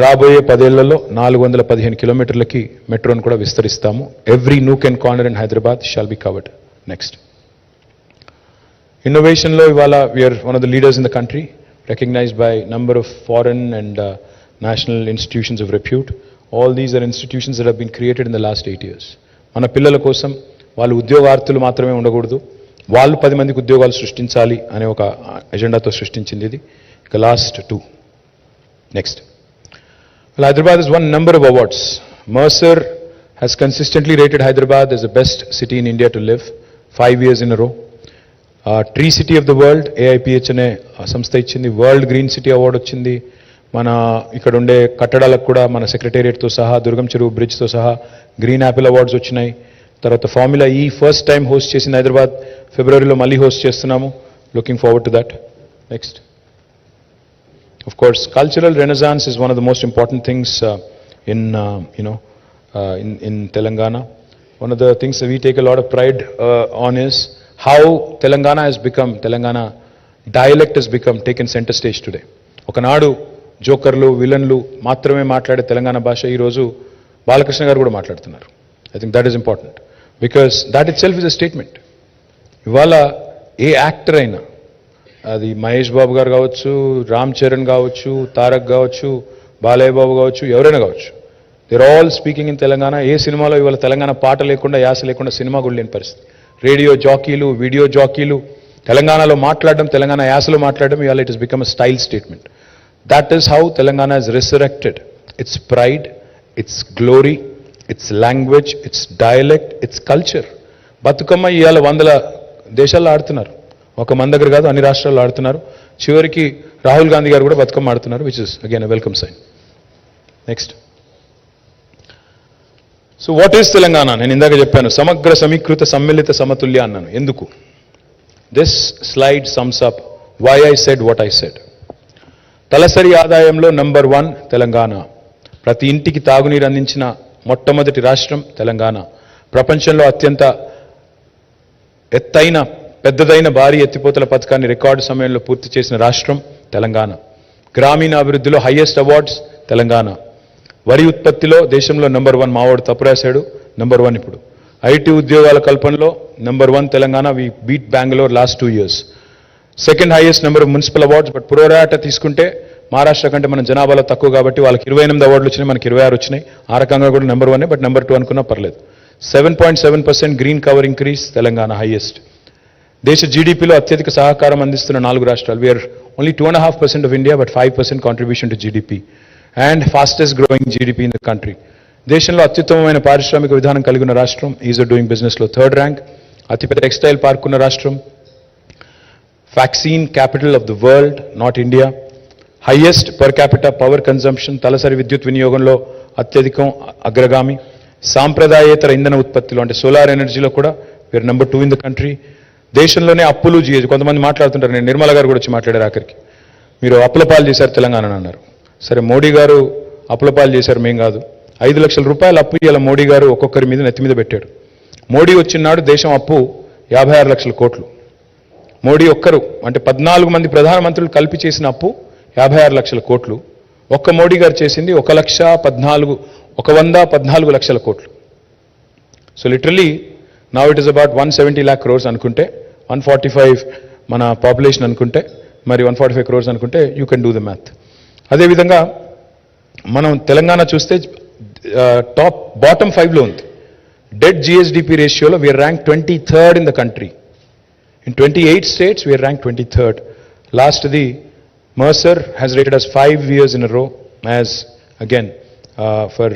రాబోయే 10 ఏళ్లలో 415 కిలోమీటర్లకి మెట్రోను కూడా విస్తరిస్తాము. Every nook and corner in Hyderabad shall be covered. Next, ఇన్నోవేషన్లో ఇవాళ we're one of the leaders in the country, recognized by number of foreign and national institutions of repute. All these are institutions that have been created in the last 8 years. మన పిల్లల కోసం వాళ్ళు ఉద్యోగార్థులు మాత్రమే ఉండకూడదు, వాళ్ళు 10 మందికి ఉద్యోగాలు సృష్టించాలి అనే ఒక ఎజెండాతో సృష్టించింది ఇది. ఇక last 2. Next, well, Hyderabad has won number of awards. Mercer has consistently rated Hyderabad as the best city in India to live 5 years in a row. Tree city of the world AIPH అనే సంస్థ ఇచ్చింది. World green city award వచ్చింది. మన ఇక్కడ ఉండే కట్టడాలకు కూడా మన సెక్రటేరియట్తో సహా, దుర్గం చెరువు బ్రిడ్జ్తో సహా గ్రీన్ యాపిల్ అవార్డ్స్ వచ్చినాయి. తర్వాత ఫార్ములా ఈ ఫస్ట్ టైం హోస్ట్ చేసింది హైదరాబాద్, ఫిబ్రవరిలో మళ్ళీ హోస్ట్ చేస్తున్నాము. Looking forward to that. Next, of course, cultural renaissance is one of the most important things in Telangana. One of the things that we take a lot of pride on is how Telangana dialect has become taken center stage today. ఒకనాడు జోకర్లు, విలన్లు మాత్రమే మాట్లాడే తెలంగాణ భాష ఈరోజు బాలకృష్ణ గారు కూడా మాట్లాడుతున్నారు. I think that is important because that itself is a statement. ఇవాళ ఏ actor అయినా, అది మహేష్ బాబు గారు కావచ్చు, రామ్ చరణ్ కావచ్చు, తారక్ కావచ్చు, బాలయ్య బాబు కావచ్చు, ఎవరైనా కావచ్చు, they're all speaking in Telangana. ఏ సినిమాలో ఇవాళ తెలంగాణ పాట లేకుండా, యాస లేకుండా సినిమా కూడా లేని పరిస్థితి. రేడియో జాకీలు, వీడియో జాకీలు తెలంగాణలో మాట్లాడడం, తెలంగాణ యాసలో మాట్లాడడం, ఇవాళ it is become a style statement. That is how Telangana is resurrected it's pride, it's glory, it's language, it's dialect, it's culture. Bathukamma ఇవాళ 100 దేశాల్లో ఆడుతున్నారు. ఒక మన దగ్గర కాదు, అన్ని రాష్ట్రాల్లో ఆడుతున్నారు. చివరికి రాహుల్ గాంధీ గారు కూడా బతుకమ్మ ఆడుతున్నారు, which is again a welcome sign. Next, so what is Telangana? నేను ఇందాక చెప్పాను, సమగ్ర సమీకృత సమ్మిళిత సమతుల్య అన్నాను. ఎందుకు? This slide sums up why I said what I said. తలసరి ఆదాయంలో నంబర్ 1 తెలంగాణ. ప్రతి ఇంటికి తాగునీరు అందించిన మొట్టమొదటి రాష్ట్రం తెలంగాణ. ప్రపంచంలో అత్యంత ఎత్తైన పెద్దదైన భారీ ఎత్తిపోతల పథకాన్ని రికార్డు సమయంలో పూర్తి చేసిన రాష్ట్రం తెలంగాణ. గ్రామీణ అభివృద్ధిలో హైయెస్ట్ అవార్డ్స్ తెలంగాణ. వరి ఉత్పత్తిలో దేశంలో నంబర్ 1, మావాడు తప్పు రాశాడు, నంబర్ 1 ఇప్పుడు. ఐటీ ఉద్యోగాల కల్పనలో number 1 Telangana. We beat Bengaluru last 2 years. Second highest number of municipal awards. But pro rata తీసుకుంటే మహారాష్ట్ర కంటే మన జనాభాలో తక్కువ కాబట్టి వాళ్ళకి 28 అవార్డులు వచ్చినాయి, మనకి 26 వచ్చినాయి. ఆ రకంగా కూడా నంబర్ 1, బట్ నంబర్ 2 అనుకున్నా పర్లేదు. 7.7% green cover increase Telangana highest. దేశ జీడీపీలో అత్యధిక సహకారం అందిస్తున్న 4 రాష్ట్రాలు. We are only 2.5% of India, but 5% contribution to GDP and fastest growing GDP in the country. దేశంలో అత్యుత్తమమైన పారిశ్రామిక విధానం కలిగిన రాష్ట్రం. ఈజ్ ఆఫ్ డూయింగ్ బిజినెస్లో 3rd ర్యాంక్. అతిపెద్ద టెక్స్టైల్ పార్క్ ఉన్న రాష్ట్రం. Vaccine capital of the world, not India. Highest per capita power consumption, తలసరి విద్యుత్ వినియోగంలో అత్యధికం, అగ్రగామి. సాంప్రదాయేతర ఇంధన ఉత్పత్తిలో అంటే సోలార్ ఎనర్జీలో కూడా we are number 2 in the country. దేశంలోనే అప్పులు కొంతమంది మాట్లాడుతుంటారు, నేను నిర్మల గారు కూడా వచ్చి మాట్లాడారు ఆఖరికి. మీరు అప్పుల పాలు చేశారు తెలంగాణ అన్నారు. సరే, మోడీ గారు అప్పుల పాలు చేశారు, మేం కాదు. 5 లక్షల రూపాయల అప్పు ఇలా మోడీ గారు ఒక్కొక్కరి మీద నెత్తి మీద పెట్టాడు. మోడీ వచ్చినాడు దేశం అప్పు 56 లక్షల కోట్లు. మోడీ ఒక్కరు అంటే 14 మంది ప్రధానమంత్రులు కలిపి చేసిన అప్పు 56 లక్షల కోట్లు. ఒక్క మోడీ గారు చేసింది 114 లక్షల కోట్లు. So literally now it is about 170 lakh crores అనుకుంటే, 145 మన పాపులేషన్ అనుకుంటే, మరి 145 crores అనుకుంటే you can do the math. అదేవిధంగా మనం తెలంగాణ చూస్తే బాటమ్ 5లో ఉంది. డెట్ జిఎస్డిపి రేషియోలో we are rank 23rd in the country. In 28 states we are rank 23rd. లాస్ట్ది Mercer has rated us 5 years in a row as again for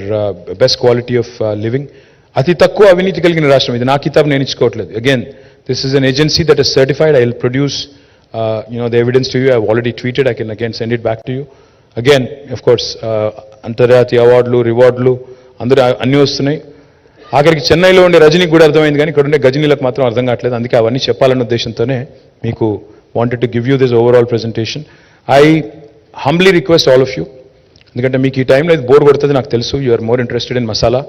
best quality of living. అతి తక్కువ అవినీతి కలిగిన రాష్ట్రం ఇది. నా కితాబ్ నేను ఇచ్చుకోవట్లేదు. Again this is an agency that is certified. I will produce the evidence to you. I have already tweeted. I can again send it back to you. Again, of course, అంతర్జాతీయ అవార్డులు, రివార్డులు అందరూ అన్నీ వస్తున్నాయి. ఆఖరికి చెన్నైలో ఉండే రజనీకి కూడా అర్థమైంది, కానీ ఇక్కడ ఉండే గజనీలకు మాత్రం అర్థం కావట్లేదు. అందుకే అవన్నీ చెప్పాలన్న ఉద్దేశంతోనే మీకు wanted to give you this overall presentation. I humbly request all of you, ఎందుకంటే మీకు ఈ టైంలో ఇది బోర్ కొడుతుంది నాకు తెలుసు. You are more interested in masala,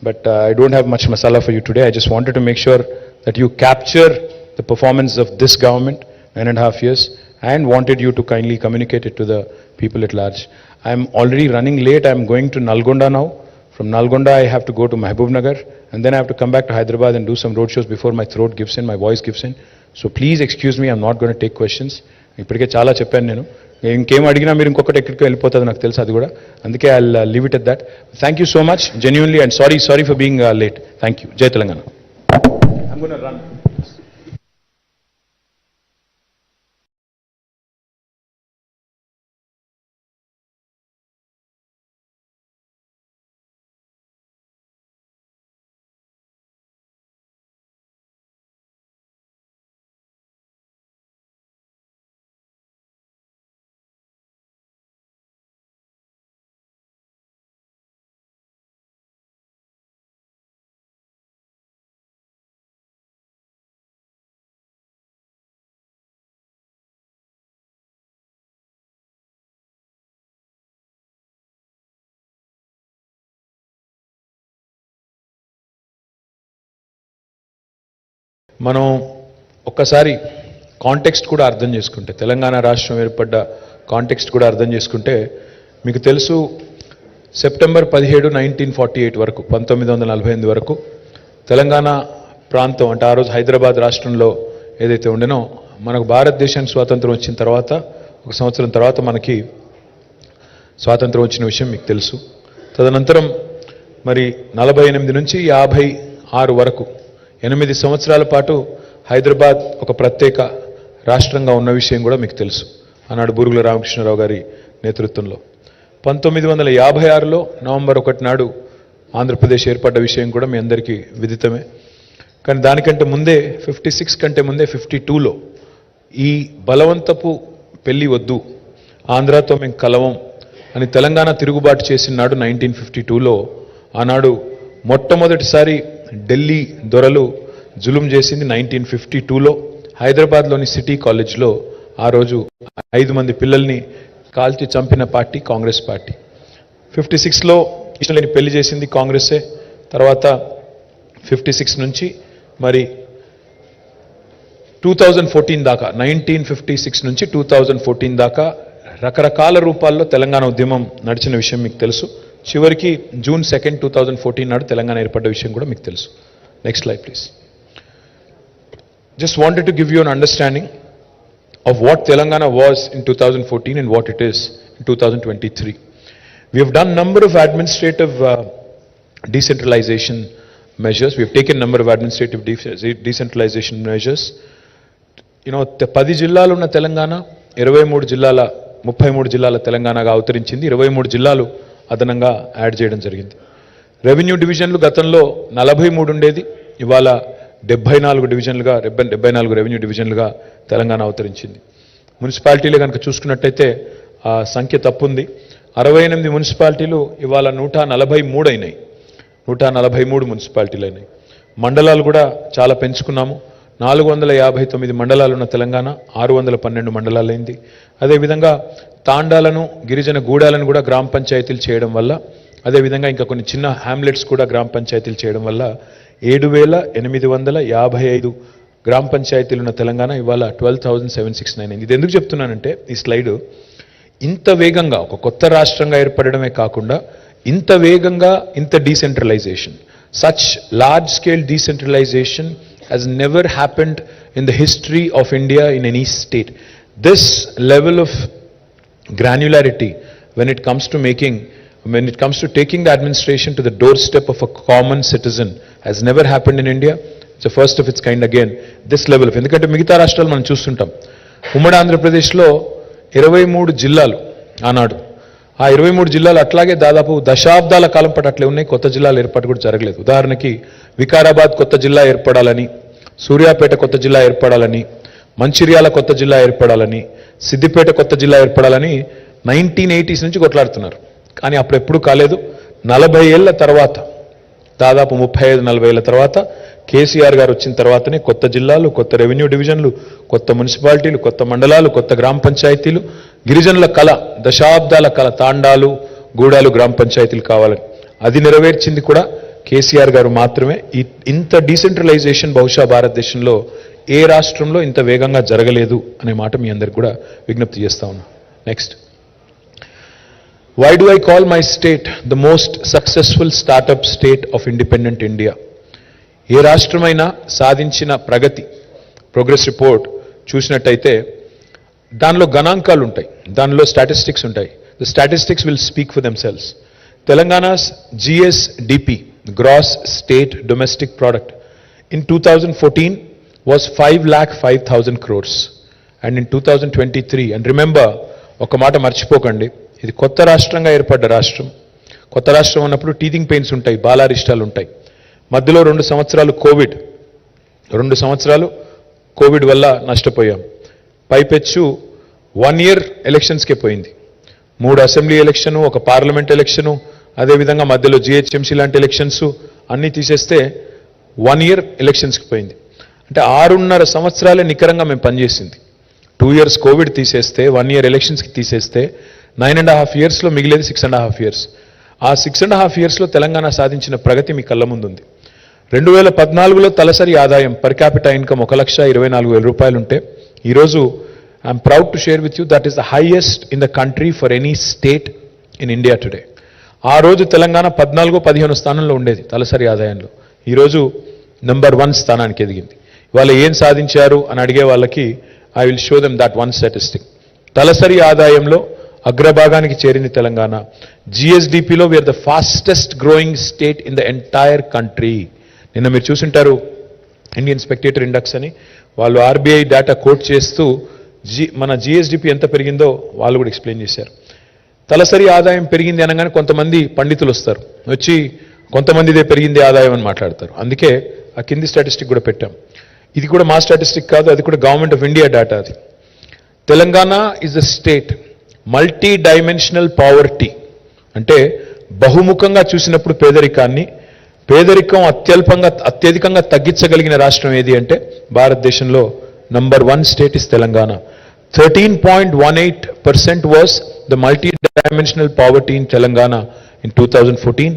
but I don't have much masala for you today. I just wanted to make sure that you capture the performance of this government 9.5 years and wanted you to kindly communicate it to the people at large. I'm already running late. I'm going to Nalgonda now. From Nalgonda, I have to go to Mahbubnagar, and then I have to come back to Hyderabad and do some road shows before my throat gives in, my voice gives in. So please excuse me, I'm not going to take questions. ఇప్పటికే చాలా చెప్పాను నేను. ఇంకేం అడిగినా మీరు ఇంకొకటి ఎక్కడికి వెళ్ళిపోతుంది నాకు తెలుసు అది కూడా. అందుకే I leave it at that. Thank you so much genuinely and sorry for being late. Thank you. జై Telangana. I'm going to run. మనం ఒక్కసారి కాంటెక్స్ట్ కూడా అర్థం చేసుకుంటే, తెలంగాణ రాష్ట్రం ఏర్పడ్డ కాంటెక్స్ట్ కూడా అర్థం చేసుకుంటే మీకు తెలుసు, సెప్టెంబర్ 17, 1948 వరకు 1948 వరకు తెలంగాణ ప్రాంతం అంటే ఆ రోజు హైదరాబాద్ రాష్ట్రంలో ఏదైతే ఉండేనో, మనకు భారతదేశానికి స్వాతంత్రం వచ్చిన తర్వాత ఒక సంవత్సరం తర్వాత మనకి స్వాతంత్రం వచ్చిన విషయం మీకు తెలుసు. తదనంతరం మరి 48 నుంచి 56 వరకు 8 సంవత్సరాల పాటు హైదరాబాద్ ఒక ప్రత్యేక రాష్ట్రంగా ఉన్న విషయం కూడా మీకు తెలుసు. ఆనాడు బూరుగుల రామకృష్ణరావు గారి నేతృత్వంలో 1956లో నవంబర్ 1 నాడు ఆంధ్రప్రదేశ్ ఏర్పడ్డ విషయం కూడా మీ అందరికీ విదితమే. కానీ దానికంటే ముందే 56 కంటే ముందే 52లో ఈ బలవంతపు పెళ్లి వద్దు, ఆంధ్రాతో మేము కలవం అని తెలంగాణ తిరుగుబాటు చేసిన నాడు 1952లో ఆనాడు మొట్టమొదటిసారి ఢిల్లీ దొరలు జులుం చేసింది 1952లో హైదరాబాద్లోని సిటీ కాలేజ్లో. ఆ రోజు 5 మంది పిల్లల్ని కాల్చి చంపిన పార్టీ కాంగ్రెస్ పార్టీ. 56లో ఇష్టం లేని పెళ్లి చేసింది కాంగ్రెసే. తర్వాత 56 నుంచి మరి 2014 దాకా 1956 నుంచి 2014 దాకా రకరకాల రూపాల్లో తెలంగాణ ఉద్యమం నడిచిన విషయం మీకు తెలుసు. చివరికి June 2, 2014 నాడు తెలంగాణ ఏర్పడ్డ విషయం కూడా మీకు తెలుసు. Next slide please. Just wanted to give you an understanding of what Telangana was in 2014 and what it is in 2023. We have done number of administrative decentralization measures. We have taken number of administrative decentralization measures. You know, 10 జిల్లాలు ఉన్న తెలంగాణ 23 జిల్లాల 33 జిల్లాల తెలంగాణగా అవతరించింది. 23 జిల్లాలు అదనంగా add చేయడం జరిగింది. Revenue డివిజన్లు గతంలో 43 ఉండేది, ఇవాళ 74 డివిజన్లుగా 74 రెవెన్యూ డివిజన్లుగా తెలంగాణ అవతరించింది. మున్సిపాలిటీలు కనుక చూసుకున్నట్టయితే ఆ సంఖ్య తప్పుంది. 68 మున్సిపాలిటీలు ఇవాళ 143 అయినాయి. 143 మున్సిపాలిటీలు అయినాయి. మండలాలు కూడా చాలా పెంచుకున్నాము. 459 మండలాలు ఉన్న తెలంగాణ 612 మండలాలైంది. అదేవిధంగా తాండాలను, గిరిజన గూడాలను కూడా గ్రామ పంచాయతీలు చేయడం వల్ల, అదేవిధంగా ఇంకా కొన్ని చిన్న హ్యామ్లెట్స్ కూడా గ్రామ పంచాయతీలు చేయడం వల్ల 7,855 గ్రామ పంచాయతీలు ఉన్న తెలంగాణ ఇవాళ 12,769 అయింది. ఇది ఎందుకు చెప్తున్నానంటే, ఈ స్లైడ్ ఇంత వేగంగా ఒక కొత్త రాష్ట్రంగా ఏర్పడడమే కాకుండా ఇంత వేగంగా ఇంత decentralisation, such large scale decentralisation has never happened in the history of India in any state. This level of granularity when it comes to taking the administration to the doorstep of a common citizen has never happened in India. It's the first of its kind again. This level of, ఎందుకంటే మిగతా రాష్ట్రాలు మనం చూస్తుంటాం. ఉమ్మడి ఆంధ్రప్రదేశ్లో 23 జిల్లాలు ఆనాడు, ఆ 23 జిల్లాలు అట్లాగే దాదాపు దశాబ్దాల కాలం పాటు అట్లే ఉన్నాయి. కొత్త జిల్లాల ఏర్పాటు కూడా జరగలేదు. ఉదాహరణకి వికారాబాద్ కొత్త జిల్లా ఏర్పడాలని, సూర్యాపేట కొత్త జిల్లా ఏర్పడాలని, మంచిర్యాల కొత్త జిల్లా ఏర్పడాలని, సిద్దిపేట కొత్త జిల్లా ఏర్పడాలని 1980s నుంచి కొట్లాడుతున్నారు. కానీ అప్పుడు ఎప్పుడూ కాలేదు. 40 ఏళ్ల తర్వాత, దాదాపు 35-40 ఏళ్ల తర్వాత కేసీఆర్ గారు వచ్చిన తర్వాతనే కొత్త జిల్లాలు, కొత్త రెవెన్యూ డివిజన్లు, కొత్త మున్సిపాలిటీలు, కొత్త మండలాలు, కొత్త గ్రామ పంచాయతీలు, గిరిజనుల కళ, దశాబ్దాల కళ, తాండాలు, గూడాలు, గ్రామ పంచాయతీలు కావాలని అది నెరవేర్చింది కూడా కేసీఆర్ గారు మాత్రమే. ఇంత డీసెంట్రలైజేషన్ బహుశా భారతదేశంలో ఏ రాష్ట్రంలో ఇంత వేగంగా జరగలేదు అనే మాట మీ అందరికి కూడా విజ్ఞప్తి చేస్తా ఉన్నా. Next, Why do I call my state the most successful startup state of independent India? ఏ రాష్ట్రమైనా సాధించిన ప్రగతి ప్రోగ్రెస్ రిపోర్ట్ చూసినట్టయితే దానిలో గణాంకాలు ఉంటాయి, దానిలో స్టాటిస్టిక్స్ ఉంటాయి. The statistics will speak for themselves. Telangana's GSDP, gross state domestic product, in 2014 was 5,05,000 crores, and in 2023, and remember, ఒక మాట మర్చిపోకండి, ఇది కొత్త రాష్ట్రంగా ఏర్పడ్డ రాష్ట్రం. కొత్త రాష్ట్రం అన్నప్పుడు టీథింగ్ పెయిన్స్ ఉంటాయి, బాలారిష్టాలు ఉంటాయి. మధ్యలో 2 సంవత్సరాలు కోవిడ్, 2 సంవత్సరాలు కోవిడ్ వల్ల నష్టపోయాం. పైపెచ్చు 1 year ఎలక్షన్స్కే పోయింది. 3 అసెంబ్లీ ఎలక్షను, 1 పార్లమెంట్ ఎలక్షను, అదేవిధంగా మధ్యలో GHMC లాంటి ఎలక్షన్స్ అన్నీ తీసేస్తే 1 year ఎలక్షన్స్కి పోయింది. అంటే 6.5 సంవత్సరాలే నికరంగా మేము పనిచేసింది. 2 years కోవిడ్ తీసేస్తే, 1 year ఎలక్షన్స్కి తీసేస్తే 9.5 yearsలో మిగిలేది 6.5 years. ఆ 6.5 yearsలో తెలంగాణ సాధించిన ప్రగతి మీ కళ్ళ ముందుంది. 2014లో తలసరి ఆదాయం పర్ క్యాపిటా ఇన్కమ్ 1,24,000 రూపాయలు ఉంటే ఈరోజు I'm proud to share with you that is the highest in the country for any state in India today. ఆ రోజు తెలంగాణ 14-15 స్థానంలో ఉండేది తలసరి ఆదాయంలో. ఈరోజు నెంబర్ 1 స్థానానికి ఎదిగింది. ఇవాళ ఏం సాధించారు అని అడిగే వాళ్ళకి I will show them that 1 statistic. తలసరి ఆదాయంలో అగ్రభాగానికి చేరింది తెలంగాణ. GSDPలో we're the fastest growing state in the entire country. నిన్న మీరు చూసింటారు ఇండియన్ స్పెక్టేటర్ ఇండెక్స్ అని, వాళ్ళు RBI డేటా కోట్ చేస్తూ మన GSDP ఎంత పెరిగిందో వాళ్ళు కూడా ఎక్స్ప్లెయిన్ చేశారు. తలసరి ఆదాయం పెరిగింది అనగానే కొంతమంది పండితులు వస్తారు, వచ్చి కొంతమందిదే పెరిగింది ఆదాయం అని మాట్లాడతారు. అందుకే ఆ కింది స్టాటిస్టిక్ కూడా పెట్టాం. ఇది కూడా మా స్టాటిస్టిక్ కాదు, అది కూడా గవర్నమెంట్ ఆఫ్ ఇండియా డేటా. అది Telangana is the state multi dimensional poverty, అంటే బహుముఖంగా చూసినప్పుడు పేదరికం అత్యధికంగా తగ్గించగలిగిన రాష్ట్రం ఏది అంటే భారతదేశంలో number 1 state is Telangana. 13.18% was the multi-dimensional poverty in Telangana in 2014.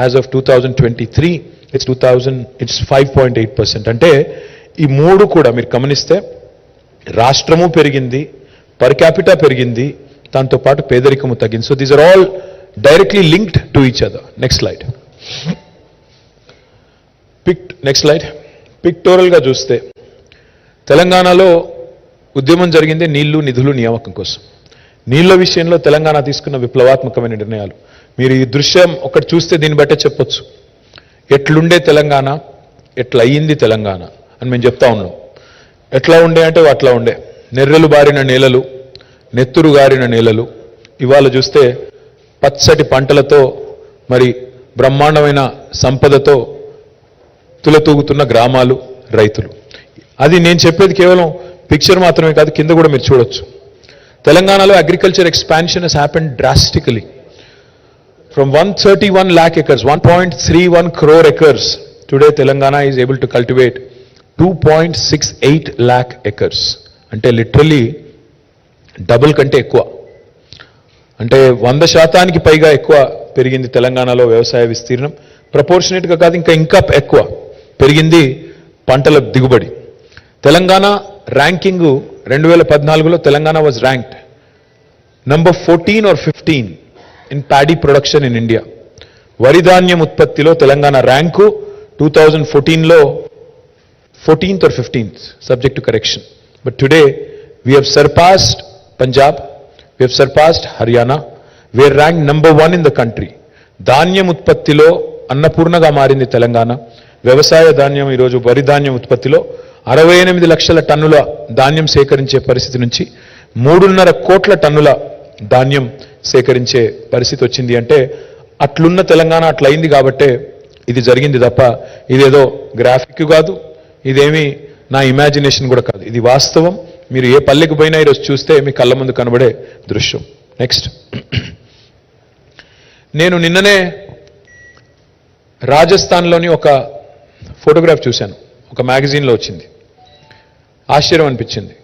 As of 2023, it's 5.8%. అంటే ఈ 3 కూడా మీరు గమనిస్తే రాష్ట్రము పెరిగింది, పర్ క్యాపిటా పెరిగింది, దాంతో పాటు పేదరికము తగ్గింది. So these are all directly linked to each other. Next slide. Next slide. పిక్టోరల్గా చూస్తే తెలంగాణలో ఉద్యమం జరిగింది నీళ్లు నిధులు నియామకం కోసం. నీళ్ల విషయంలో తెలంగాణ తీసుకున్న విప్లవాత్మకమైన నిర్ణయాలు. మీరు ఈ దృశ్యం ఒకటి చూస్తే దీన్ని బట్టే చెప్పొచ్చు ఎట్లుండే తెలంగాణ, ఎట్లా అయ్యింది తెలంగాణ అని మేము చెప్తా ఉన్నాం. ఎట్లా ఉండే అంటే అట్లా ఉండే. నెర్రెలు బారిన నేలలు, నెత్తురు గారిన నేలలు. ఇవాళ చూస్తే పచ్చటి పంటలతో, మరి బ్రహ్మాండమైన సంపదతో తులతూగుతున్న గ్రామాలు, రైతులు. అది నేను చెప్పేది కేవలం పిక్చర్ మాత్రమే కాదు, కింద కూడా మీరు చూడొచ్చు. తెలంగాణలో agriculture expansion has happened drastically from 131 lakh acres, 1.31 crore acres. Today Telangana is able to cultivate 2.68 lakh acres. అంటే లిటరలీ డబుల్ కంటే ఎక్కువ, అంటే 100% పైగా ఎక్కువ పెరిగింది తెలంగాణలో వ్యవసాయ విస్తీర్ణం. ప్రపోర్షనేట్గా కాదు, ఇంకా ఎక్కువ పెరిగింది పంటల దిగుబడి. తెలంగాణ ర్యాంకింగ్ 2014లో Telangana was ranked number 14 or 15 in paddy production in India. వరి ధాన్యం ఉత్పత్తిలో తెలంగాణ ర్యాంకు 2014లో 14th or 15th, subject to correction. But today we have surpassed Punjab, we have surpassed Haryana, we're rank number 1 in the country. ధాన్యం ఉత్పత్తిలో అన్నపూర్ణగా మారింది తెలంగాణ. వ్యవసాయ ధాన్యం ఈరోజు వరి ధాన్యం ఉత్పత్తిలో 68 లక్షల టన్నుల ధాన్యం సేకరించే పరిస్థితి నుంచి 3.5 కోట్ల టన్నుల ధాన్యం సేకరించే పరిస్థితి వచ్చింది. అంటే అట్లున్న తెలంగాణ అట్లయింది కాబట్టే ఇది జరిగింది తప్ప ఇదేదో గ్రాఫిక్ కాదు, ఇదేమీ నా ఇమాజినేషన్ కూడా కాదు, ఇది వాస్తవం. మీరు ఏ పల్లెకి పోయినా ఈరోజు చూస్తే మీ కళ్ళ ముందు కనబడే దృశ్యం. నెక్స్ట్. నేను నిన్ననే రాజస్థాన్లోని ఒక ఫోటోగ్రాఫ్ చూశాను, ఒక మ్యాగజైన్లో వచ్చింది. ఆశ్చర్యం అనిపించింది.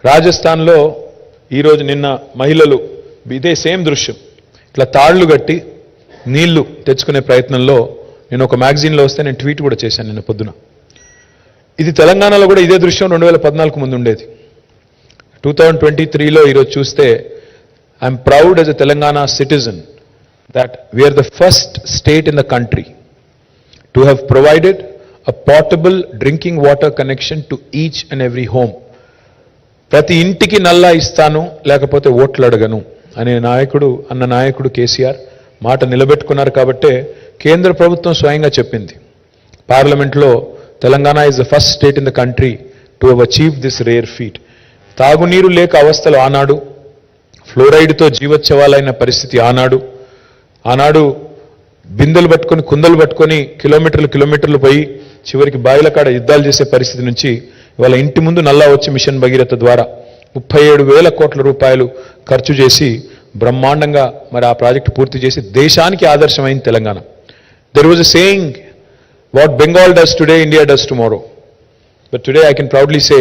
రాజస్థాన్లో ఈరోజు నిన్న మహిళలు ఇదే సేమ్ దృశ్యం, ఇట్లా తాళ్లు కట్టి నీళ్లు తెచ్చుకునే ప్రయత్నంలో నేను ఒక మ్యాగజైన్లో వస్తే నేను ట్వీట్ కూడా చేశాను నిన్న పొద్దున. ఇది తెలంగాణలో కూడా ఇదే దృశ్యం 2014 ముందు ఉండేది. 2023లో ఈరోజు చూస్తే I'm proud as a Telangana citizen that we are the first state in the country to have provided a portable drinking water connection to each and every home. ప్రతి ఇంటికి నల్లా ఇస్తాను లేకపోతే ఓట్లు అడగను అనే నాయకుడు కేసీఆర్ మాట నిలబెట్టుకున్నారు కాబట్టే కేంద్ర ప్రభుత్వం స్వయంగా చెప్పింది పార్లమెంట్లో Telangana is the first state in the country to have achieve this rare feet. తాగునీరు లేక అవస్థలు ఆనాడు, ఫ్లోరైడ్తో జీవోత్సవాలైన పరిస్థితి ఆనాడు బిందెలు పట్టుకొని కుందలు పట్టుకొని కిలోమీటర్లు పోయి చివరికి బాయిల కాడ యుద్ధాలు చేసే పరిస్థితి నుంచి ఇవాళ ఇంటి ముందు నల్లా వచ్చి మిషన్ భగీరథ ద్వారా 37,000 కోట్ల రూపాయలు ఖర్చు చేసి బ్రహ్మాండంగా మరి ఆ ప్రాజెక్టు పూర్తి చేసి దేశానికి ఆదర్శమైంది Telangana. There was a saying, what Bengal does today India does tomorrow. But today I can proudly say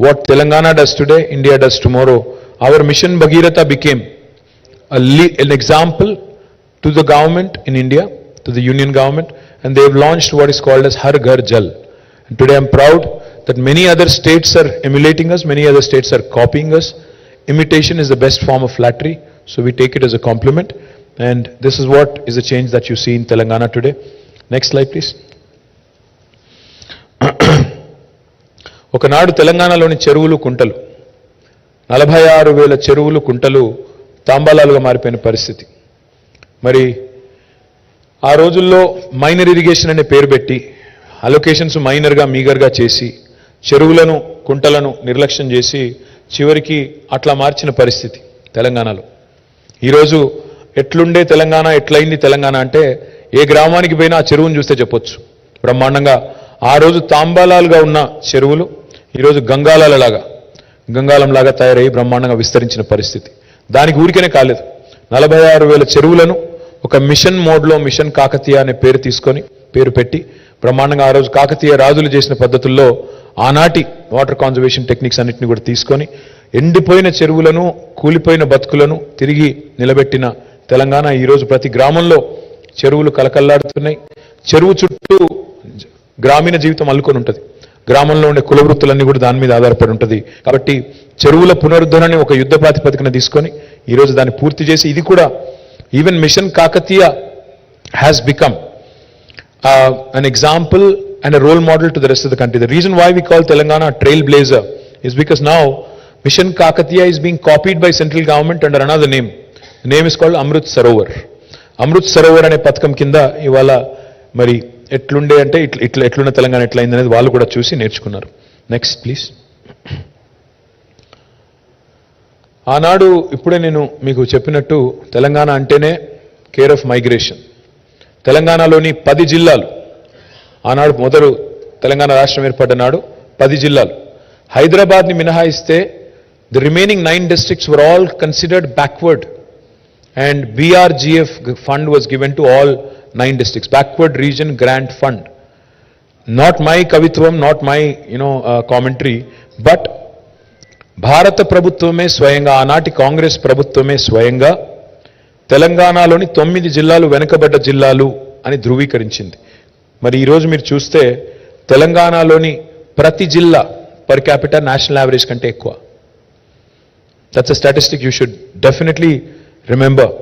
what Telangana does today India does tomorrow. Our mission Bhagiratha became an example to the government in India, to the union government, and they have launched what is called as Har Ghar Jal. And today I am proud that many other states are emulating us, many other states are copying us. Imitation is the best form of flattery, so we take it as a compliment, and this is what is the change that you see in Telangana today. Next slide please. ఒకనాడు తెలంగాణలోని చెరువులు కుంటలు 46,000 చెరువులు కుంటలు తాంబాలాలుగా మారిపోయిన పరిస్థితి. మరి ఆ రోజుల్లో మైనర్ ఇరిగేషన్ అనే పేరు పెట్టి అలొకేషన్స్ మైనర్గా మీగర్గా చేసి చెరువులను కుంటలను నిర్లక్ష్యం చేసి చివరికి అట్లా మార్చిన పరిస్థితి తెలంగాణలో. ఈరోజు ఎట్లుండే తెలంగాణ, ఎట్లయింది తెలంగాణ అంటే ఏ గ్రామానికి పోయినా ఆ చెరువును చూస్తే చెప్పొచ్చు బ్రహ్మాండంగా. ఆ రోజు తాంబాలాలుగా ఉన్న చెరువులు ఈరోజు గంగాలంలాగా తయారై బ్రహ్మాండంగా విస్తరించిన పరిస్థితి. దానికి ఊరికనే కాలేదు, 46,000 చెరువులను ఒక మిషన్ మోడ్లో మిషన్ కాకతీయ అనే పేరు పెట్టి బ్రహ్మాండంగా ఆ రోజు కాకతీయ రాజులు చేసిన పద్ధతుల్లో ఆనాటి వాటర్ కాన్జర్వేషన్ టెక్నిక్స్ అన్నింటినీ కూడా తీసుకొని ఎండిపోయిన చెరువులను, కూలిపోయిన బతుకులను తిరిగి నిలబెట్టిన తెలంగాణ. ఈరోజు ప్రతి గ్రామంలో చెరువులు కలకల్లాడుతున్నాయి. చెరువు చుట్టూ గ్రామీణ జీవితం అల్లుకొని ఉంటుంది. గ్రామంలో ఉండే కుల వృత్తులన్నీ కూడా దాని మీద ఆధారపడి ఉంటుంది. కాబట్టి చెరువుల పునరుద్ధరణని ఒక యుద్ధ ప్రాతిపదికన తీసుకొని ఈరోజు దాన్ని పూర్తి చేసి ఇది కూడా even mission Kakatiya has become an example and a role model to the rest of the country. The reason why we call Telangana a trailblazer is because now Mission Kakatiya is being copied by central government under another name. The name is called Amrit Sarovar. Amrit Sarovar అనే పథకం కింద ఇవాళ మరి ఎట్లుండే అంటే ఎట్లున్న తెలంగాణ ఎట్లయింది అనేది వాళ్ళు కూడా చూసి నేర్చుకున్నారు. Next please. ఆనాడు ఇప్పుడే నేను మీకు చెప్పినట్టు తెలంగాణ అంటేనే కేర్ ఆఫ్ మైగ్రేషన్. తెలంగాణలోని 10 జిల్లాలు ఆనాడు మొదలు తెలంగాణ రాష్ట్రం ఏర్పడ్డ నాడు 10 జిల్లాలు, హైదరాబాద్ని మినహాయిస్తే the remaining 9 districts were all considered backward, and BRGF fund was given to all 9 districts, backward region grant fund. Not my kavitvam, not my commentary, but భారత ప్రభుత్వమే స్వయంగా, ఆనాటి కాంగ్రెస్ ప్రభుత్వమే స్వయంగా తెలంగాణలోని 9 జిల్లాలు వెనుకబడ్డ జిల్లాలు అని ధృవీకరించింది. మరి ఈరోజు మీరు చూస్తే తెలంగాణలోని ప్రతి జిల్లా పర్ క్యాపిటల్ నేషనల్ యావరేజ్ కంటే ఎక్కువ. That's a statistic you should definitely remember.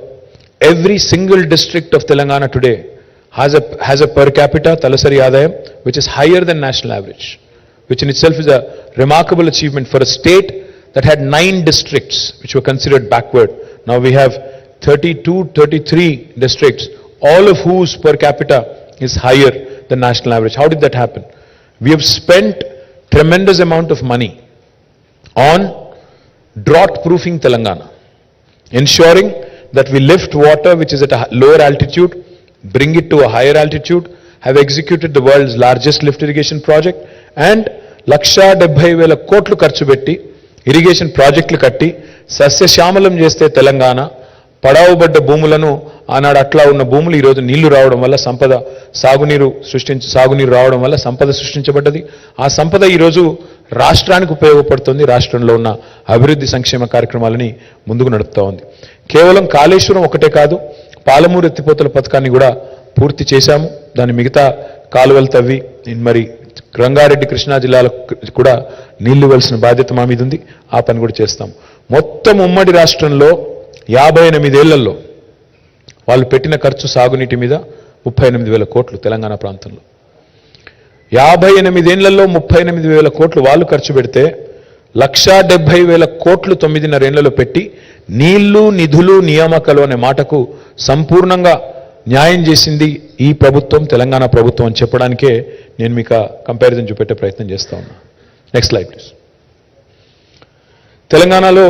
Every single district of Telangana today has a per capita talasari ఆదాయం which is higher than national average, which in itself is a remarkable achievement for a state that had 9 districts which were considered backward. Now we have 33 districts, all of whose per capita is higher than national average. How did that happen? We have spent tremendous amount of money on drought proofing Telangana, ensuring that we lift water which is at a lower altitude, bring it to a higher altitude, have executed the world's largest lift irrigation project, and 1,70,000 కోట్లు ఖర్చు పెట్టి irrigation ప్రాజెక్టులు కట్టి సస్యశ్యామలం చేస్తే తెలంగాణ పడావుబడ్డ భూములను, ఆనాడు అట్లా ఉన్న భూములు ఈరోజు నీళ్లు రావడం వల్ల సంపద, సాగునీరు రావడం వల్ల సంపద సృష్టించబడ్డది. ఆ సంపద ఈరోజు రాష్ట్రానికి ఉపయోగపడుతుంది, రాష్ట్రంలో ఉన్న అభివృద్ధి సంక్షేమ కార్యక్రమాలని ముందుకు నడుపుతా ఉంది. కేవలం కాళేశ్వరం ఒకటే కాదు, పాలమూరు ఎత్తిపోతల పథకాన్ని కూడా పూర్తి చేశాము. దాని మిగతా కాలువలు తవ్వి మరి రంగారెడ్డి కృష్ణా జిల్లాలకు కూడా నీళ్లు ఇవ్వాల్సిన బాధ్యత మా మీద ఉంది. ఆ పని కూడా చేస్తాం. మొత్తం ఉమ్మడి రాష్ట్రంలో 58 ఏళ్లలో వాళ్ళు పెట్టిన ఖర్చు సాగునీటి మీద 38,000 కోట్లు తెలంగాణ ప్రాంతంలో. 58 ఏళ్లలో 38,000 కోట్లు వాళ్ళు ఖర్చు పెడితే 1,70,000 కోట్లు 9.5 ఏళ్లలో పెట్టి నీళ్లు నిధులు నియామకాలు అనే మాటకు సంపూర్ణంగా న్యాయం చేసింది ఈ ప్రభుత్వం, తెలంగాణ ప్రభుత్వం అని చెప్పడానికే నేను మీకు కంపారిజన్ చూపెట్టే ప్రయత్నం చేస్తా ఉన్నా. Next slide please. తెలంగాణలో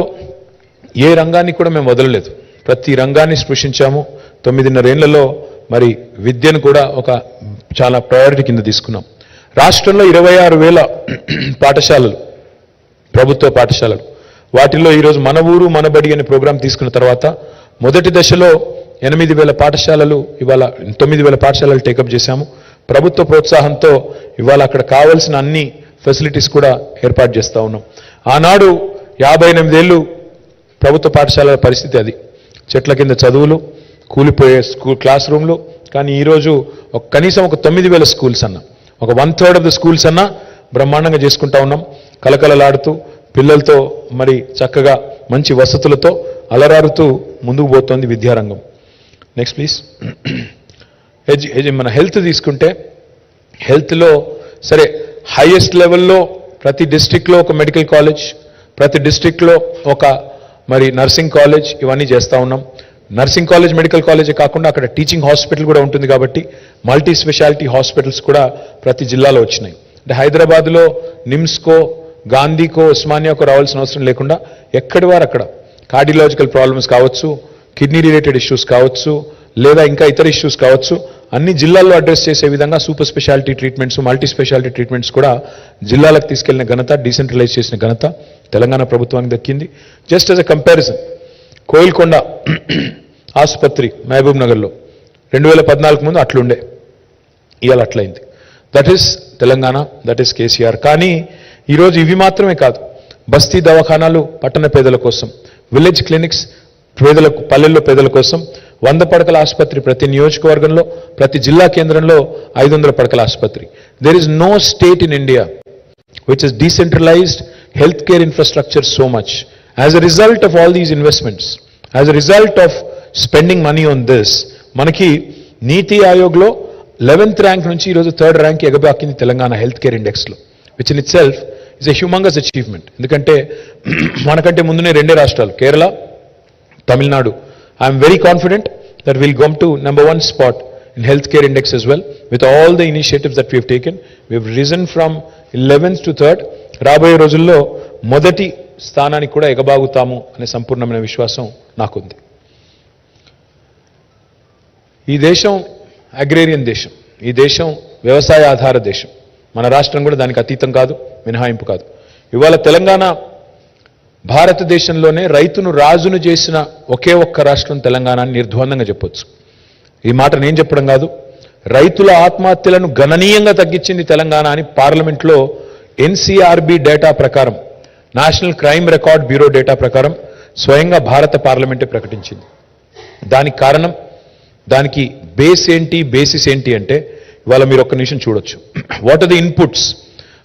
ఏ రంగాన్ని కూడా మేము వదలలేదు, ప్రతి రంగాన్ని స్పృశించాము. 9.5 ఏళ్లలో మరి విద్యను కూడా ఒక చాలా ప్రయారిటీ కింద తీసుకున్నాం. రాష్ట్రంలో 26,000 పాఠశాలలు, ప్రభుత్వ పాఠశాలలు, వాటిల్లో ఈరోజు మన ఊరు మన బడి అనే ప్రోగ్రాం తీసుకున్న తర్వాత మొదటి దశలో 8,000 పాఠశాలలు, ఇవాళ 9,000 పాఠశాలలు టేకప్ చేశాము. ప్రభుత్వ ప్రోత్సాహంతో ఇవాళ అక్కడ కావాల్సిన అన్ని ఫెసిలిటీస్ కూడా ఏర్పాటు చేస్తూ ఉన్నాం. ఆనాడు 58 ఏళ్ళు ప్రభుత్వ పాఠశాలల పరిస్థితి అది, చెట్ల కింద చదువులు, కూలిపోయే క్లాస్ రూమ్లు. కానీ ఈరోజు కనీసం ఒక 9,000 స్కూల్స్ అన్న, ఒక 1/3 ఆఫ్ ద స్కూల్స్ అన్నా బ్రహ్మాండంగా చేసుకుంటా ఉన్నాం. కలకలలాడుతూ పిల్లలతో మరి చక్కగా మంచి వసతులతో అలరారుతూ ముందుకు పోతోంది విద్యారంగం. Next please. మన హెల్త్ తీసుకుంటే హెల్త్లో సరే హైయెస్ట్ లెవెల్లో ప్రతి డిస్ట్రిక్ట్లో ఒక మెడికల్ కాలేజ్, ప్రతి డిస్ట్రిక్ట్లో ఒక మరి నర్సింగ్ కాలేజ్, ఇవన్నీ చేస్తూ ఉన్నాం. నర్సింగ్ కాలేజ్ మెడికల్ కాలేజే కాకుండా అక్కడ టీచింగ్ హాస్పిటల్ కూడా ఉంటుంది కాబట్టి మల్టీ స్పెషాలిటీ హాస్పిటల్స్ కూడా ప్రతి జిల్లాలో వచ్చినాయి. అంటే హైదరాబాద్లో నిమ్స్కో, గాంధీకో, ఉస్మానియాకో రావాల్సిన అవసరం లేకుండా ఎక్కడి వారు అక్కడ కార్డియాలజికల్ ప్రాబ్లమ్స్ కావచ్చు, కిడ్నీ రిలేటెడ్ ఇష్యూస్ కావచ్చు, లేదా ఇంకా ఇతర ఇష్యూస్ కావచ్చు, అన్ని జిల్లాల్లో అడ్రస్ చేసే విధంగా super speciality treatments, multi speciality treatments కూడా జిల్లాలకు తీసుకెళ్లిన ఘనత, డీసెంట్రలైజ్ చేసిన ఘనత తెలంగాణ ప్రభుత్వానికి దక్కింది. Just as a comparison, Koilkonda ఆసుపత్రి మహబూబ్ నగర్లో 2014 ముందు అట్లుండే, ఇవాళ అట్లయింది. That is Telangana, that is KCR. కానీ ఈరోజు ఇవి మాత్రమే కాదు, బస్తీ దవాఖానాలు పట్టణ పేదల కోసం, విలేజ్ క్లినిక్స్ పేదలకు, పల్లెల్లో పేదల కోసం 100 పడకల ఆసుపత్రి ప్రతి నియోజకవర్గంలో, ప్రతి జిల్లా కేంద్రంలో 500 పడకల ఆసుపత్రి. There is no state in India which has decentralized healthcare infrastructure so much. As a result of all these investments, as a result of spending money on this, మనకి నీతి ఆయోగ్లో 11th ర్యాంక్ నుంచి ఈరోజు 3rd ర్యాంక్ ఎగబాకింది Telangana health care ఇండెక్స్లో, which in itself is a humongous achievement. ఎందుకంటే మనకంటే ముందునే 2 రాష్ట్రాలు, Kerala, Tamil Nadu. I'm very confident that we'll come to number 1 spot in healthcare index as well with all the initiatives that we have taken. We have risen from 11th to 3rd. రాబోయే రోజుల్లో మొదటి స్థానానికి కూడా ఎగబాగుతాము అనే సంపూర్ణమైన విశ్వాసం నాకుంది. ఈ దేశం అగ్రేరియన్ దేశం, ఈ దేశం వ్యవసాయ ఆధార దేశం. మన రాష్ట్రం కూడా దానికి అతీతం కాదు, మినహాయింపు కాదు. ఇవాళ తెలంగాణ భారతదేశంలోనే రైతును రాజును చేసిన ఒకే ఒక్క రాష్ట్రం తెలంగాణ అని నిర్ద్వందంగా చెప్పొచ్చు. ఈ మాట నేను చెప్పడం కాదు, రైతుల ఆత్మహత్యలను గణనీయంగా తగ్గించింది తెలంగాణ అని పార్లమెంట్లో ఎన్సీఆర్బీ డేటా ప్రకారం, national crime record bureau data ప్రకారం స్వయంగా భారత పార్లమెంటే ప్రకటించింది. దానికి కారణం, దానికి బేస్ ఏంటి, బేసిస్ ఏంటి అంటే ఇవాళ మీరు ఒక్క నిమిషం చూడొచ్చు. What are the inputs,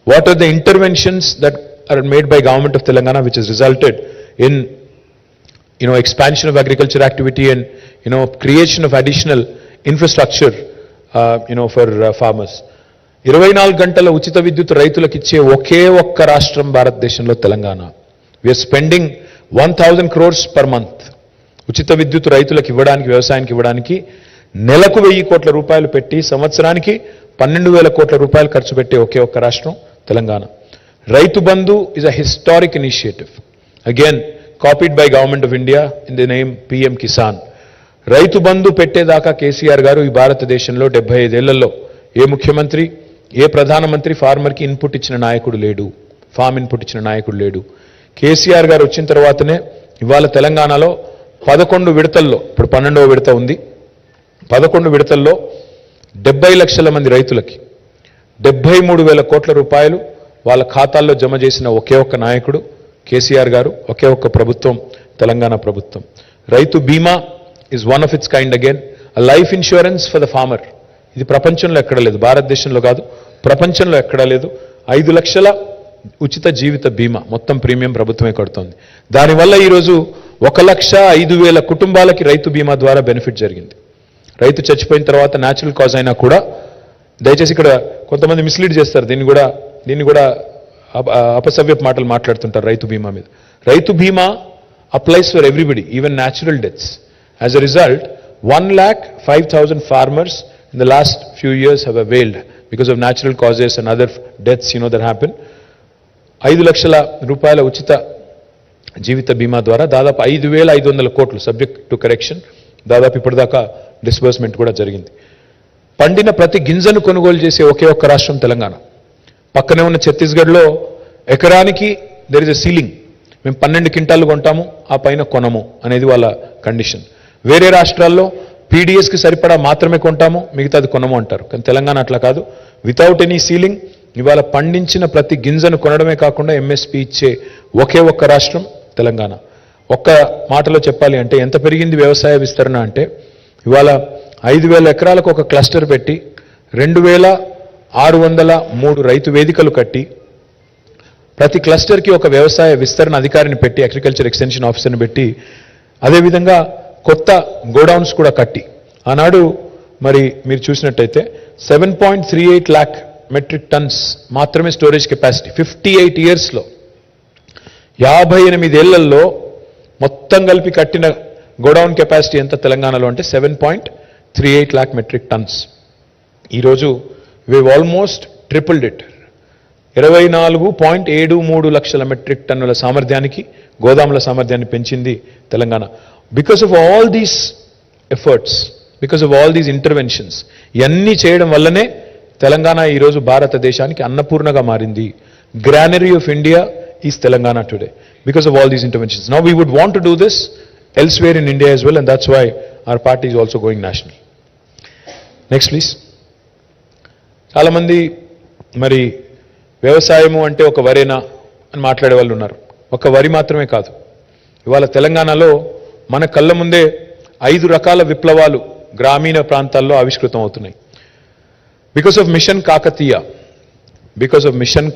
what are the interventions that are made by government of Telangana, which has resulted in expansion of agriculture activity and creation of additional infrastructure for farmers. 24 గంటల ఉచిత విద్యుత్ రైతులకు ఇచ్చే ఒకే ఒక్క రాష్ట్రం భారతదేశంలో Telangana. We are spending 1,000 crores per month ఉచిత విద్యుత్ రైతులకు ఇవ్వడానికి, వ్యవసాయానికి ఇవ్వడానికి నెలకు 1,000 కోట్ల రూపాయలు పెట్టి సంవత్సరానికి 12,000 కోట్ల రూపాయలు ఖర్చు పెట్టే ఒకే ఒక్క రాష్ట్రం Telangana. Raitu Bandhu is a historic initiative, again copied by Government of India in the name PM Kisan. Raitu Bandhu పెట్టేదాకా KCR గారు ఈ భారతదేశంలో 75 ఏళ్లలో ఏ ముఖ్యమంత్రి, ఏ ప్రధానమంత్రి ఫార్మర్కి ఇన్పుట్ ఇచ్చిన నాయకుడు లేడు, ఫార్మ్ ఇన్పుట్ ఇచ్చిన నాయకుడు లేడు. కేసీఆర్ గారు వచ్చిన తర్వాతనే ఇవాళ తెలంగాణలో 11 విడతల్లో, ఇప్పుడు 12వ విడత ఉంది, 11 విడతల్లో 70 లక్షల మంది రైతులకి 73,000 కోట్ల రూపాయలు వాళ్ళ ఖాతాల్లో జమ చేసిన ఒకే ఒక్క నాయకుడు కేసీఆర్ గారు, ఒకే ఒక్క ప్రభుత్వం తెలంగాణ ప్రభుత్వం. Rythu Bima is one of its kind again, a life insurance for the farmer. ఇది ప్రపంచంలో ఎక్కడ లేదు, భారతదేశంలో కాదు, ప్రపంచంలో ఎక్కడా లేదు. 5 లక్షల ఉచిత జీవిత బీమా మొత్తం ప్రీమియం ప్రభుత్వమే కడుతోంది. దానివల్ల ఈరోజు 1,05,000 కుటుంబాలకి రైతు బీమా ద్వారా బెనిఫిట్ జరిగింది. రైతు చచ్చిపోయిన తర్వాత న్యాచురల్ కాజ్ అయినా కూడా, దయచేసి ఇక్కడ కొంతమంది మిస్లీడ్ చేస్తారు, దీన్ని కూడా అపసవ్యపు మాటలు మాట్లాడుతుంటారు రైతు బీమా మీద. రైతు బీమా applies for everybody, even natural deaths. As a result, 1,05,000 farmers in the last few years have availed because of natural causes and other deaths, that happen. 5 లక్షల రూపాయల ఉచిత జీవిత బీమా ద్వారా దాదాపు 5,500 కోట్లు, సబ్జెక్ట్ టు కరెక్షన్, దాదాపు ఇప్పటిదాకా డిస్బర్స్మెంట్ కూడా జరిగింది. పండిన ప్రతి గింజను కొనుగోలు చేసే ఒకే ఒక్క రాష్ట్రం తెలంగాణ. పక్కనే ఉన్న ఛత్తీస్గఢ్లో ఎకరానికి దెర్ ఇస్ ఎ సీలింగ్, మేము 12 క్వింటాలు కొంటాము, ఆ పైన కొనము అనేది వాళ్ళ కండిషన్. వేరే రాష్ట్రాల్లో పీడిఎస్కి సరిపడా మాత్రమే కొంటాము, మిగతాది కొనము అంటారు. కానీ తెలంగాణ అట్లా కాదు, వితౌట్ ఎనీ సీలింగ్ ఇవాళ పండించిన ప్రతి గింజను కొనడమే కాకుండా ఎంఎస్పీ ఇచ్చే ఒకే ఒక్క రాష్ట్రం తెలంగాణ. ఒక్క మాటలో చెప్పాలి అంటే ఎంత పెరిగింది వ్యవసాయ విస్తరణ అంటే, ఇవాళ 5,000 ఎకరాలకు ఒక క్లస్టర్ పెట్టి 2,603 రైతు వేదికలు కట్టి ప్రతి క్లస్టర్కి ఒక వ్యవసాయ విస్తరణ అధికారిని పెట్టి, అగ్రికల్చర్ ఎక్స్టెన్షన్ ఆఫీసర్ని పెట్టి, అదేవిధంగా కొత్త గోడౌన్స్ కూడా కట్టి, ఆనాడు మరి మీరు చూసినట్టయితే 7.38 lakh మెట్రిక్ టన్స్ మాత్రమే స్టోరేజ్ కెపాసిటీ. 58 ఇయర్స్లో 58 ఏళ్లలో మొత్తం కలిపి కట్టిన గోడౌన్ కెపాసిటీ ఎంత తెలంగాణలో అంటే 7.38 lakh మెట్రిక్ టన్స్. ఈరోజు we've almost tripled it. 24.73 లక్షల మెట్రిక్ టన్నుల సామర్థ్యానికి, గోదాముల సామర్థ్యాన్ని పెంచింది Telangana. Because of all these efforts, because of all these interventions, ఇవన్నీ చేయడం వల్లనే తెలంగాణ ఈరోజు భారతదేశానికి అన్నపూర్ణగా మారింది. Granary of India is Telangana today because of all these interventions. Now we would want to do this elsewhere in India as well, and that's why our party is also going national. Next please. చాలామంది మరి వ్యవసాయము అంటే ఒక వరేనా అని మాట్లాడే వాళ్ళు ఉన్నారు. ఒక వరి మాత్రమే కాదు, ఇవాళ తెలంగాణలో మన కళ్ళ ముందే 5 రకాల విప్లవాలు గ్రామీణ ప్రాంతాల్లో ఆవిష్కృతం అవుతున్నాయి. Because of mission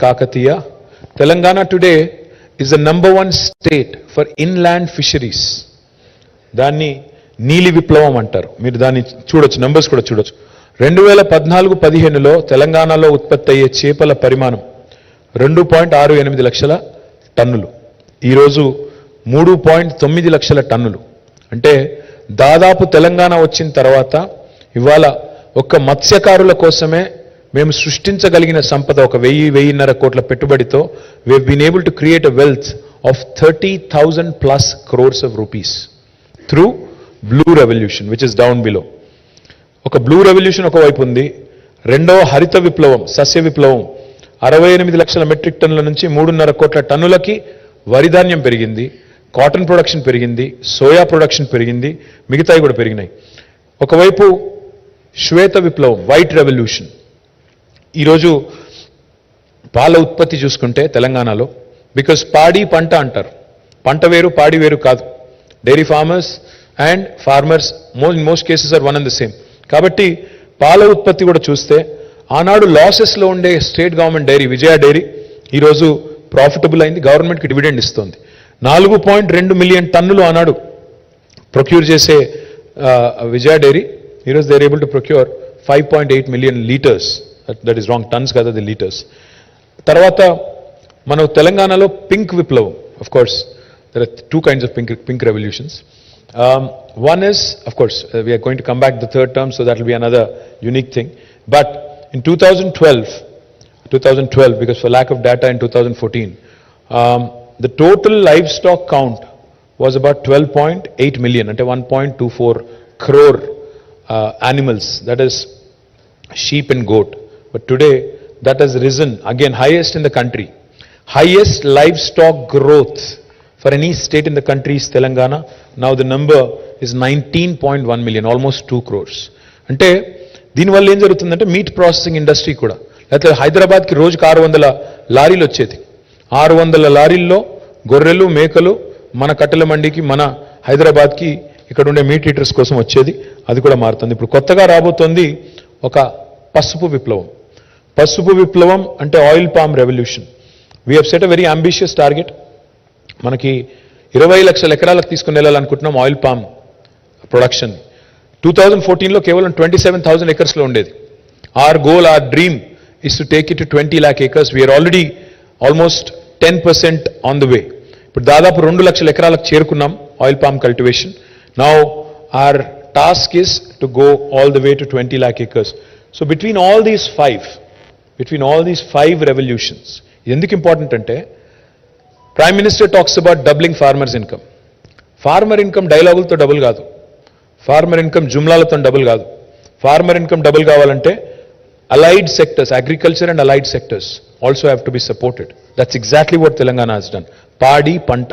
Kakatiya, Telangana today is the number 1 state for inland fisheries. దాన్ని నీలి విప్లవం అంటారు. మీరు దాన్ని చూడొచ్చు, నంబర్స్ కూడా చూడొచ్చు. 2014-15లో తెలంగాణలో ఉత్పత్తి అయ్యే చేపల పరిమాణం 2.68 లక్షల టన్నులు, ఈరోజు 3.9 లక్షల టన్నులు. అంటే దాదాపు తెలంగాణ వచ్చిన తర్వాత ఇవాళ ఒక్క మత్స్యకారుల కోసమే మేము సృష్టించగలిగిన సంపద ఒక 1,000-1,500 కోట్ల పెట్టుబడితో we have been able to create a wealth of 30,000+ crores of rupees through blue revolution, which is down below. ఒక బ్లూ రెవల్యూషన్ ఒకవైపు ఉంది, రెండవ హరిత విప్లవం, సస్య విప్లవం 68 లక్షల మెట్రిక్ టన్నుల నుంచి 3.5 కోట్ల టన్నులకి వరిధాన్యం పెరిగింది, కాటన్ ప్రొడక్షన్ పెరిగింది, సోయా ప్రొడక్షన్ పెరిగింది, మిగతాయి కూడా పెరిగినాయి. ఒకవైపు శ్వేత విప్లవం, వైట్ రెవల్యూషన్. ఈరోజు పాల ఉత్పత్తి చూసుకుంటే తెలంగాణలో, బికాస్ పాడి పంట అంటారు, పంట వేరు పాడి వేరు కాదు. Dairy farmers and farmers in most cases are one and the same. కాబట్టి పాల ఉత్పత్తి కూడా చూస్తే ఆనాడు లాసెస్లో ఉండే state government dairy Vijaya dairy ఈరోజు ప్రాఫిటబుల్ అయింది, గవర్నమెంట్కి డివిడెండ్ ఇస్తుంది. 4.2 మిలియన్ టన్నులు ఆనాడు ప్రొక్యూర్ చేసే విజయ డైరీ, ఈరోజు they are able to procure 5.8 million litres. That is wrong, tons కదా, ది లీటర్స్. తర్వాత మన తెలంగాణలో పింక్ విప్లవం. Of course there are 2 kinds of pink revolutions. One is, of course, we are going to come back the third term, so that will be another unique thing. But in 2012, because for lack of data in 2014, the total livestock count was about 12.8 million, ante 1.24 crore animals, that is sheep and goat. But today that has risen again, highest in the country. Highest livestock growth for any state in the country is Telangana. Now the number is 19.1 million, almost 2 crores. అంటే దీనివల్ల ఏం జరుగుతుందంటే meet processing industry కూడా, లేకపోతే హైదరాబాద్కి రోజుకి 600 లారీలు వచ్చేది. 600 లారీల్లో గొర్రెలు మేకలు మన కట్టెల మండికి, మన హైదరాబాద్కి ఇక్కడ ఉండే మీట్ ఈటర్స్ కోసం వచ్చేది. అది కూడా మారుతుంది. ఇప్పుడు కొత్తగా రాబోతోంది ఒక పసుపు విప్లవం. పసుపు విప్లవం అంటే oil palm revolution. We have set a very ambitious target. మనకి 20 లక్షల ఎకరాలకు తీసుకుని వెళ్ళాలనుకుంటున్నాం ఆయిల్ పామ్ ప్రొడక్షన్. 2014లో కేవలం 27,000 acres-లో ఉండేది. Our goal, our dream is to take it to 20 lakh acres. We are already almost 10% on the way. ఇప్పుడు దాదాపు 2 లక్షల ఎకరాలకు చేరుకున్నాం oil palm cultivation. Now our task is to go all the way to 20 lakh acres. So between all these five revolutions, ఎందుకు important అంటే prime minister talks about doubling farmers income. Farmer income డైలాగులతో double కాదు, farmer income జుమ్లాలతో double కాదు. Farmer income double కావాలంటే allied sectors, agriculture and allied sectors also have to be supported. That's exactly what Telangana has done. పాడి పంట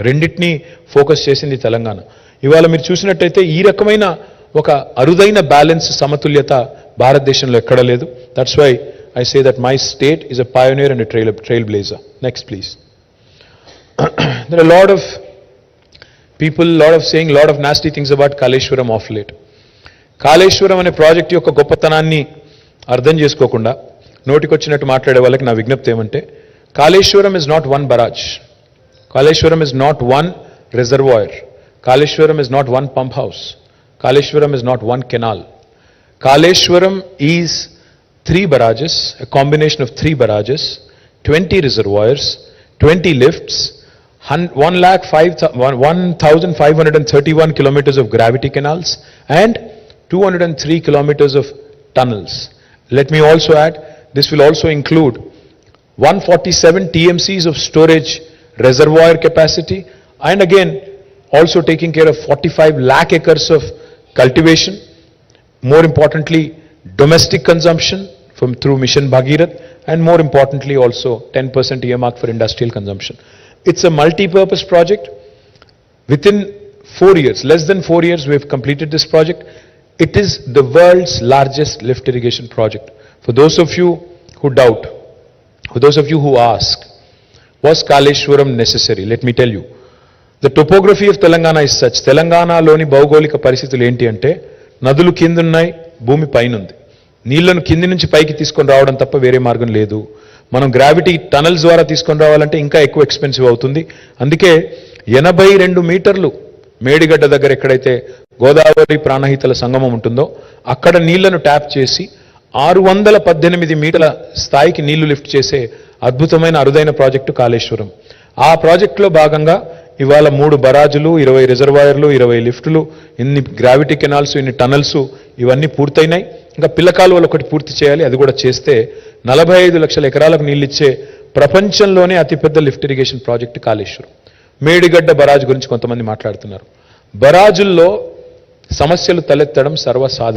రెండిటిని focus చేసింది తెలంగాణ. ఇవాళ మీరు చూసినట్టయితే ఈ రకమైన ఒక అరుదైన బ్యాలెన్స్ సమతుల్యత భారతదేశంలో ఎక్కడ లేదు. That's why I say that my state is a pioneer and a trailblazer. Next, please. There are a lot of people, saying a lot of nasty things about Kaleshwaram of late. Kaleshwaram అనే project యొక్క గొప్పతనాన్ని అర్థం చేసుకోకుండా నోటికొచ్చినట్టు మాట్లాడే వాళ్ళకి నా విజ్ఞప్తి ఏమంటే, Kaleshwaram is not one barrage, Kaleshwaram is not one reservoir, Kaleshwaram is not one pump house, Kaleshwaram is not one canal. Kaleshwaram is 3 barrages, a combination of 3 barrages, 20 reservoirs, 20 lifts, 1,531 kilometers of gravity canals and 203 kilometers of tunnels. Let me also add, this will also include 147 TMCs of storage reservoir capacity, and again also taking care of 45 lakh acres of cultivation. More importantly, domestic consumption through Mission Bhagirath, and more importantly also 10% earmark for industrial consumption. It's a multi-purpose project. Within 4 years, less than 4 years, we have completed this project. It is the world's largest lift irrigation project. For those of you who doubt, for those of you who ask, was Kaleshwaram necessary? Let me tell you. The topography of Telangana is such. Telangana loni భౌగోళిక పరిస్థితులు ఏంటి అంటే, నదులు కింద ఉన్నాయి, భూమి పైన ఉంది. నీళ్లను కింది నుంచి పైకి తీసుకొని రావడం తప్ప వేరే మార్గం లేదు. మనం గ్రావిటీ టనల్స్ ద్వారా తీసుకొని రావాలంటే ఇంకా ఎక్కువ ఎక్స్పెన్సివ్ అవుతుంది. అందుకే 82 మీటర్లు మేడిగడ్డ దగ్గర ఎక్కడైతే గోదావరి ప్రాణహితల సంగమం ఉంటుందో అక్కడ నీళ్లను ట్యాప్ చేసి 618 మీటర్ల స్థాయికి నీళ్లు లిఫ్ట్ చేసే అద్భుతమైన అరుదైన ప్రాజెక్టు కాళేశ్వరం. ఆ ప్రాజెక్టులో భాగంగా ఇవాళ 3 బరాజులు, 20 రిజర్వాయర్లు, 20 లిఫ్టులు, ఇన్ని గ్రావిటీ కెనాల్స్, ఇన్ని టనల్స్ ఇవన్నీ పూర్తయినాయి. ఇంకా పిల్ల కాలువలు ఒకటి పూర్తి చేయాలి. అది కూడా చేస్తే 45 లక్షల ఎకరాలకు నీళ్ళిచ్చే ప్రపంచంలోనే అతిపెద్ద lift irrigation project Kaleshwaram. Medigadda barrage గురించి కొంతమంది మాట్లాడుతున్నారు. బరాజుల్లో సమస్యలు తలెత్తడం సర్వసాధారణం.